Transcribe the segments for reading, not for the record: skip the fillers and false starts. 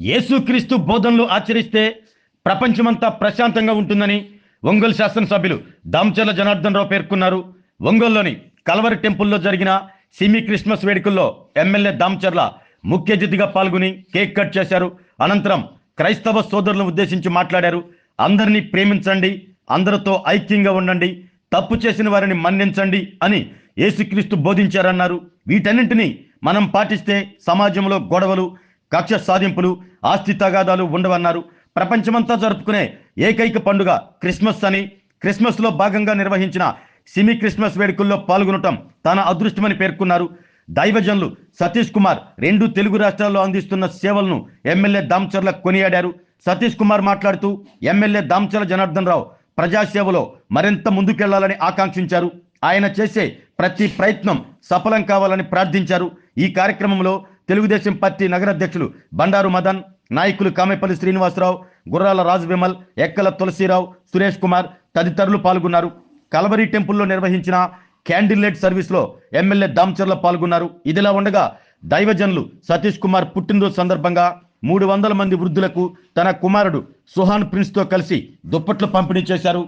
యేసుక్రీస్తు బోధనలు ఆచరిస్తే ప్రపంచమంతా ప్రశాంతంగా ఉంటుందని ఒంగోలు శాసనసభ్యులు దామచర్ల జనార్దన్ రావు పేర్కొన్నారు. ఒంగోలులోని కల్వరి టెంపుల్లో జరిగిన సిమి క్రిస్మస్ వేడుకల్లో ఎమ్మెల్యే దామచర్ల ముఖ్య అతిథిగా పాల్గొని కేక్ కట్ చేశారు. అనంతరం క్రైస్తవ సోదరులను ఉద్దేశించి మాట్లాడారు. అందరినీ ప్రేమించండి, అందరితో ఐక్యంగా ఉండండి, తప్పు చేసిన వారిని మన్నించండి అని యేసుక్రీస్తు బోధించారన్నారు. వీటన్నింటినీ మనం పాటిస్తే సమాజంలో గొడవలు, కక్ష సాధింపులు, ఆస్తి తగాదాలు ఉండవన్నారు. ప్రపంచమంతా జరుపుకునే ఏకైక పండుగ క్రిస్మస్ అని, క్రిస్మస్లో భాగంగా నిర్వహించిన సిమి క్రిస్మస్ వేడుకల్లో పాల్గొనటం తన అదృష్టమని పేర్కొన్నారు. దైవజనులు సతీష్ కుమార్ 2 తెలుగు రాష్ట్రాల్లో అందిస్తున్న సేవలను ఎమ్మెల్యే దామచర్ల కొనియాడారు. సతీష్ కుమార్ మాట్లాడుతూ ఎమ్మెల్యే దామచర్ల జనార్దన్ రావు ప్రజాసేవలో మరింత ముందుకెళ్లాలని ఆకాంక్షించారు. ఆయన చేసే ప్రతి ప్రయత్నం సఫలం కావాలని ప్రార్థించారు. ఈ కార్యక్రమంలో తెలుగుదేశం పార్టీ నగర అధ్యక్షులు బండారు మదన్, నాయకులు కామెపల్లి శ్రీనివాసరావు, గుర్రాల రాజు విమల్, ఎక్కల తులసిరావు, సురేష్ కుమార్ తదితరులు పాల్గొన్నారు. కల్వరి టెంపుల్లో నిర్వహించిన క్యాండిల్ లైట్ సర్వీస్లో ఎమ్మెల్యే దామచర్ల పాల్గొన్నారు. ఇదిలా ఉండగా దైవజనులు సతీష్ కుమార్ పుట్టినరోజు సందర్భంగా 300 మంది వృద్ధులకు తన కుమారుడు సుహాన్ ప్రిన్స్తో కలిసి దుప్పట్లు పంపిణీ చేశారు.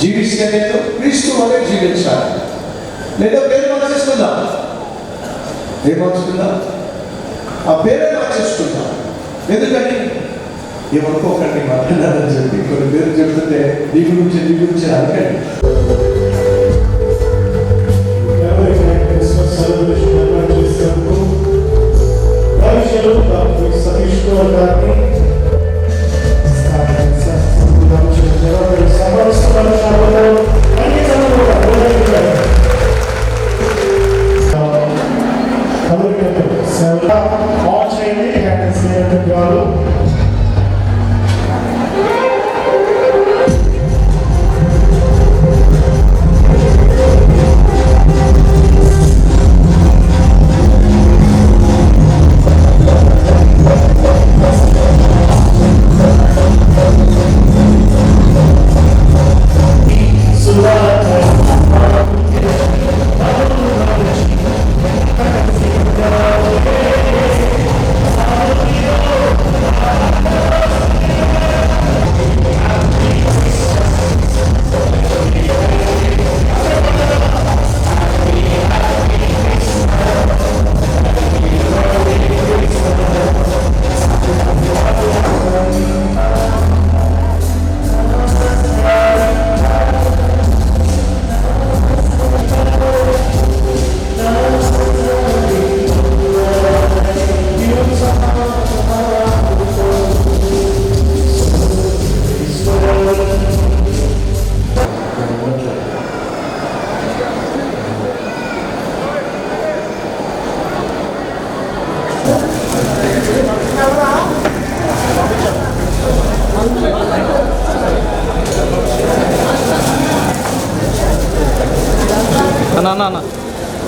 జీవిస్తే నేను క్రీస్తు వలె జీవించాలి. లేదా పేరు మార్చేసుకుందాం, ఆ పేరే మార్చేసుకుందాం. ఎందుకని ఏమనుకోకండి, మాట్లాడాలని చెప్పి కొన్ని పేరు చెప్తుంటే నీ గురించి అనకండి. సతీష్ కుమార్ గారిని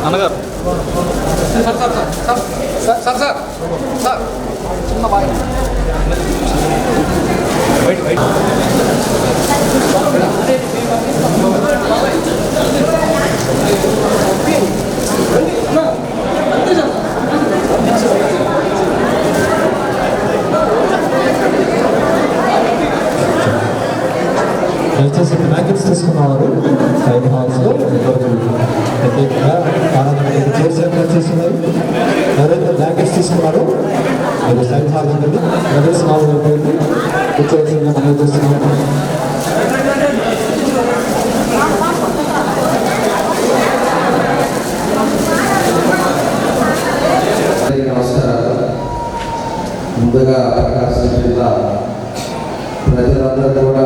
అన్నగారు సార్ చిన్న బాయ్ దయచేసి బ్లాంకెట్స్ తీసుకున్నవారు 5 హాల్స్లో ప్రత్యేకంగా ఆరాధన చేసేట్లు చేస్తున్నారు. ఎవరైతే బ్లాంకెట్స్ తీసుకున్నారో మీరు 5 హాల్ ఉంటుంది, బ్రదర్స్ హాల్ అయిపోయింది కూర్చోవలసిందిగా మనం చేస్తున్నాము. నమస్కారాలు. ముందుగా ప్రకాశం జిల్లా ప్రజలందరూ కూడా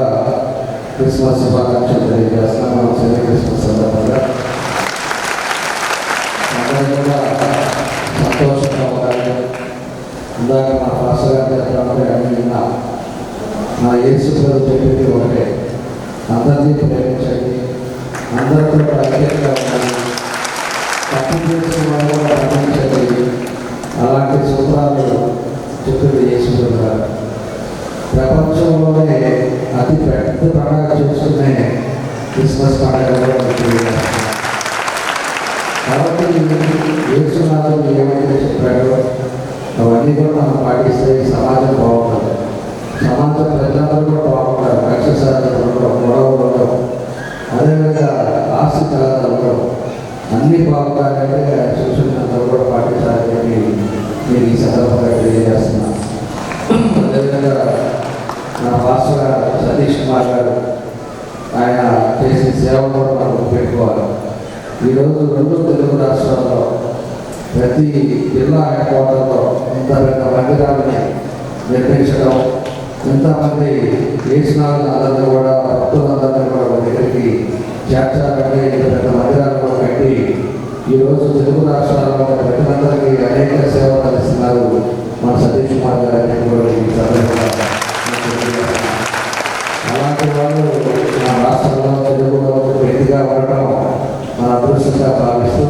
క్రిస్మస్ శుభాకాంక్షలు తెలియజేస్తున్నాం. క్రిస్మస్ సందర్భంగా అందరూ కూడా సంతోషంగా ఉండాలి. ఇందాక మా పాస్టర్ గారు చెప్పాలంటే అన్ని విన్నా. నా యేసు గారు చెప్పింది ఒకటే, అందరినీ ప్రేమించండి, అందరితో ఐక్యంగా ఉండాలి, తప్పు చేసిన వాళ్ళు కూడా ప్రేమించండి. అలాంటి సూత్రాలు చెప్పింది యేసు గారు. ప్రపంచంలోనే అతి పెద్ద పండుగ చూసుకునే క్రిస్మస్ పండుగ కూడా తెలియజేస్తున్నాం. కాబట్టి యేసునాథుడు ఏమైతే చెప్పాడో అవన్నీ కూడా మనం పాటిస్తే సమాజం బాగుంటుంది. సమాజం ప్రజలందరూ కూడా బాగుంటారు. రక్షసాధ్యం ఉండడం, గొడవలు ఉండడం, అదేవిధంగా ఆస్తి తగాదాలు ఉండడం, అన్నీ బాగుంటారంటే సూచనలందరూ కూడా పాటించాలని చెప్పి నేను ఈ సందర్భంగా తెలియజేస్తున్నాను. అదేవిధంగా నా పాస్టర్ గారు సతీష్ కుమార్ గారు ఆయన చేసిన సేవ కూడా మనం పెట్టుకోవాలి. ఈరోజు 2 తెలుగు రాష్ట్రాల్లో ప్రతి జిల్లా హెడ్ క్వార్టర్లో ఇంత పెద్ద మందిరాన్ని నిర్మించడం, ఇంతమంది యేసునాథుని అందరినీ కూడా భక్తులందరినీ కూడా ఒక దగ్గరికి చేర్చాలంటే ఇంత పెద్ద మందిరాన్ని కూడా కట్టి ఈరోజు తెలుగు రాష్ట్రాల్లో ప్రజలందరికీ అనేక సేవలు అందిస్తున్నారు మన సతీష్ కుమార్ గారు అని కూడా ఈ సందర్భంగా అలాంటి వాళ్ళు మన రాష్ట్రంలో తెలుగులో వ్యక్తిగా ఉండటం మన అదృష్టంగా భావిస్తూ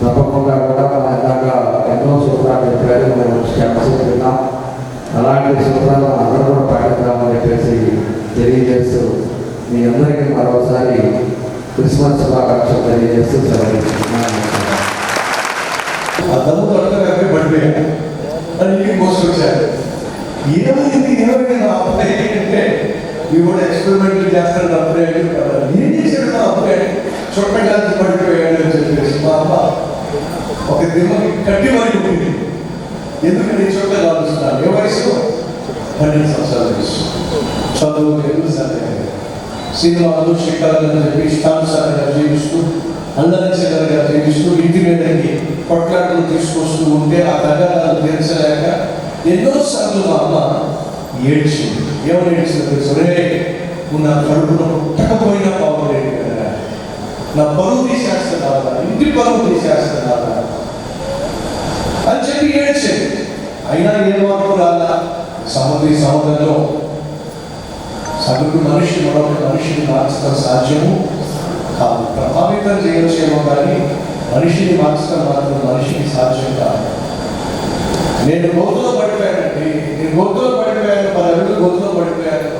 తప్పకుండా కూడా మన ఇందాక ఎన్నో సూత్రాలు చెప్పారు, మేము క్యాంపస్ విన్నాం. అలాంటి సూత్రాలు అందరూ కూడా పాటిద్దామని చెప్పేసి తెలియజేస్తూ మీ అందరికీ మరోసారి క్రిస్మస్ శుభాకాంక్షలు తెలియజేస్తూ సెలవు. ఆ దమ్ము తొడగడానికి పడిపోయాడు అని ఇంటికి మోసుకొచ్చారు. ఏమైంది నా అబ్బాయి అంటే ఇవి కూడా ఎక్స్పెరిమెంట్లు చేస్తాడు అబ్బాయి కదా, ఏం చేశాడు నా అబ్బాయి చుట్టడానికి పడిపోయాడు అని చెప్పేసి మా అమ్మ ఒక దిమ్మకి కట్టి మరి ఉంటుంది. ఎందుకంటే చుట్ట కాలుస్తున్నాను. ఏ వయసు 12 సంవత్సరాల వయసు. చదువు తెలుగు సాధ్యం, సినిమాలు శిఖరాలు అని చెప్పి ఇష్టానుసారంగా జీవిస్తూ అందరిగా జీవిస్తూ ఇంటి మీదకి కొట్లాటలు తీసుకొస్తూ ఉంటే ఆ తగాదాలు తీర్చలేక ఎన్నోసార్లు మా అమ్మ ఏడ్చింది. ఏమని ఏడ్చింది తెలుసు? నువ్వు నా కడుపులో పుట్టకపోయినా బాగులేదు కదా, నా పరువు తీసేస్తున్నావా, ఇంటి పరువు తీసేస్తున్నావా అని చెప్పి ఏడ్చేది. అయినా ఏ మార్పు రాలా. సముద్రంలో సగటు మనిషి మరొక మనిషిని మార్చడం సాధ్యము కాదు. ప్రభావితం చేయవచ్చేమో కానీ మనిషిని మార్చడం మాత్రం మనిషికి సాధ్యం కాదు. నేను గోతులో పడిపోయానండి, నేను గోతులో పడిపోయాను, 10 అడుగులు గోతులో పడిపోయాను.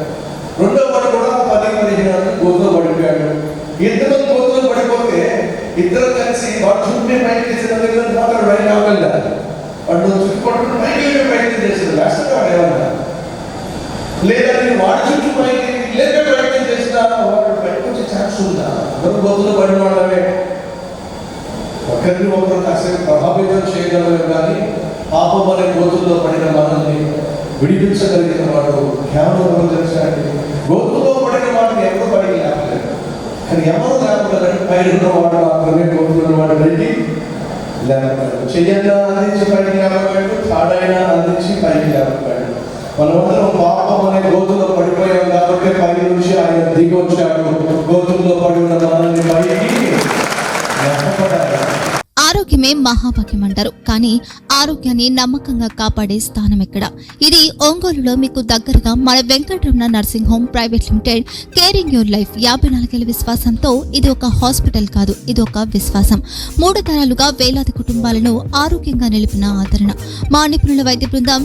రెండో వాడు కూడా 10-15 అడుగులు గోతులో పడిపోయాడు. ఇద్దరు గోతులో పడిపోతే ఇద్దరు కలిసి వాడు చుట్టూ పైకి చేసిన దగ్గర మాత్రం బయట రాగలిగారు. వాడు చుట్టుపక్కల పైకి ప్రయత్నం చేశాడు, వేస్తాడు వాడు ఏమన్నా. లేదా నేను వాడి చుట్టూ పైకి లేక ప్రయత్నం చేసినా వాడు బయటకు వచ్చే ఛాన్స్ ఉందా? అందరూ గోతులో పడిన వాళ్ళవే. ఒకరిని ఒకరు కాసేపు ప్రభావితం చేయగలరు కానీ పాపం అనే గోతుల్లో పడిన మనల్ని విడిపించగలిగిన వాడు కేవలం తెలుసండి. గోతుల్లో పడిన వాడిని ఎవరు పైకి లేపలేదు, కానీ ఎవరు లేపగలరు? పైన ఉన్నవాడు మాత్రమే గోతున్న వాడు వెళ్ళి లేపగలడు. చెయ్యంగా అందించి పైకి లేపగలడు, తాడైనా అందించి పైకి లేపగలడు. మనమందరం పాపం అనే గోతుల్లో పడిపోయాం కాబట్టి పై నుంచి ఆయన దిగి వచ్చాడు. గోతుల్లో పడి ఉన్న మనల్ని పైకి లేపబడాలి. ఆరోగ్యమే మహాభాగ్యం అంటారు, కానీ ఆరోగ్యాన్ని నమ్మకంగా కాపాడే స్థానం ఎక్కడ? ఇది ఒంగోలులో మీకు దగ్గరగా మన Venkataramana nursing home private limited caring your life 54 ఏళ్ల విశ్వాసంతో ఇది ఒక హాస్పిటల్ కాదు, ఇది ఒక విశ్వాసం. 3 తరాలుగా వేలాది కుటుంబాలను ఆరోగ్యంగా నిలిపిన ఆదరణ. మా నిపుణుల వైద్య బృందం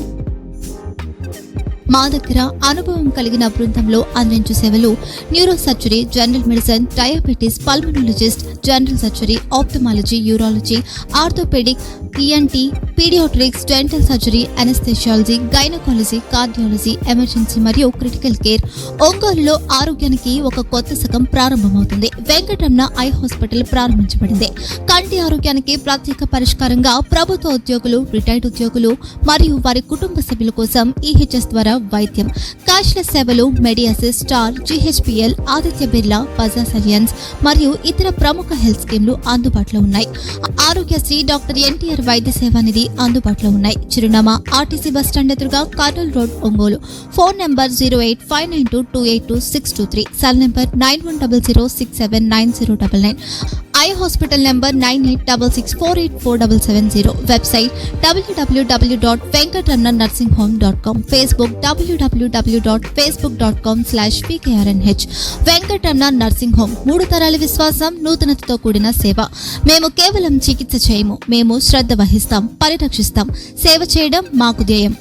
మా దగ్గర అనుభవం కలిగిన బృందంలో అందించే సేవలు neuro surgery, general medicine, diabetes, pulmonologist, general surgery, ophthalmology, urology, orthopaedic, ENT, paediatrics, dental surgery, anaesthesiology, gynaecology, cardiology, emergency మరియు క్రిటికల్ కేర్. ఒంగోలులో ఆరోగ్యానికి ఒక కొత్త శకం ప్రారంభమవుతుంది. వెంకటరమణ ఐ హాస్పిటల్ ప్రారంభించబడింది. కంటి ఆరోగ్యానికి ప్రత్యేక పరిష్కారంగా ప్రభుత్వ ఉద్యోగులు, రిటైర్డ్ ఉద్యోగులు మరియు వారి కుటుంబ సభ్యుల కోసం ఈహెచ్ఎస్ ద్వారా వైద్యం, క్యాష్లెస్ సేవలు, Medi Assist, Star, GHPL, Aditya Birla, Bajaj Allianz మరియు ఇతర ప్రముఖ హెల్త్ స్కీమ్లు అందుబాటులో ఉన్నాయి. ఆరోగ్యశ్రీ, డాక్టర్ ఎన్టీఆర్ వైద్య సేవా నిధి అందుబాటులో ఉన్నాయి. చిరునామా RTC బస్టాండ్ ఎదురుగా, Kurnool road, Ongole. Phone number 08592282623, cell number 9100679099. Eye hospital number 9866484770. Website www.venkatramanursingHome.com. Facebook www.facebook.com/pkrnh. Venkataramana nursing home, 3 తరాల విశ్వాసం, నూతనతతో కూడిన సేవ. మేము కేవలం చికిత్స చేయము, మేము శ్రద్ధ వహిస్తాం, పరిరక్షిస్తాం. సేవ చేయడం మాకు ధ్యేయం.